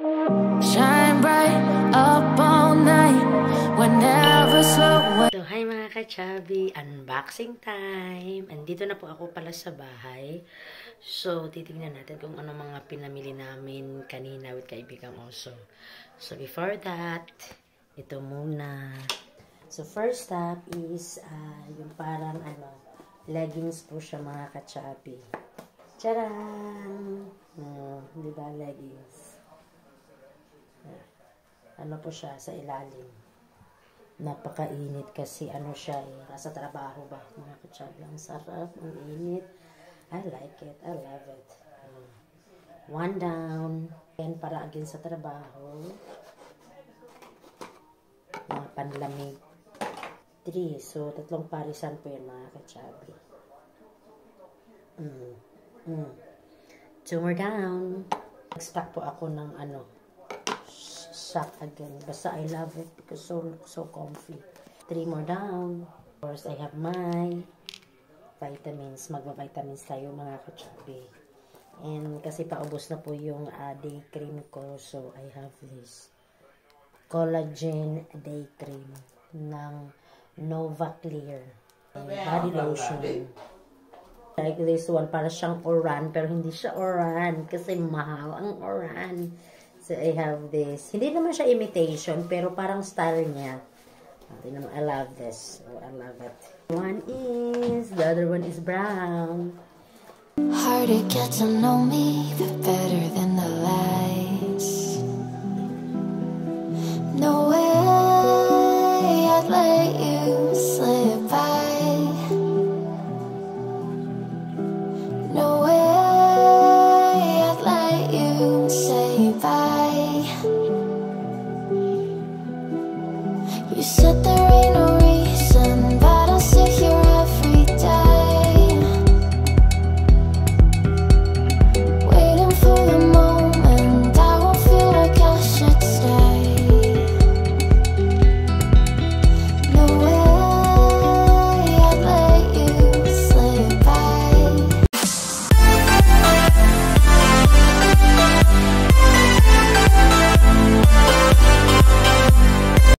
Shine bright up all night, whenever slow. So, hi mga ka-chubby, unboxing time. Andito na po ako pala sa bahay. So, titingnan natin kung ano mga pinamili namin kanina with kaibigang Oso. So, before that, ito muna. So, first up is yung parang leggings po siya mga ka-chubby. Tcharam! Diba leggings? Ano po siya sa ilalim. Napakainit kasi siya nasa trabaho ba mga ka-chubby. Ang sarap, ang init. I like it, I love it. One down. And para again sa trabaho. Mga panlamig. 3. So, 3 parisan po yun mga ka-chubby. 2 more down. Nag-stock po ako ng sock again. Basta I love it because so comfy. 3 more down. Of course, I have my vitamins. Magba-vitamins tayo mga ka-chubby. And kasi paubos na po yung day cream ko. So, I have this collagen day cream ng Nova Clear. Body lotion. Like this one, para siyang oran, pero hindi siya oran kasi mahal ang oran. So, I have this. Hindi naman siya imitation, pero parang style niya. I love this. Oh, I love it. The other one is brown. Hard to get to know me, the better than the lies. No way I'd let you slip by. No way I'd let you say bye. You said there ain't no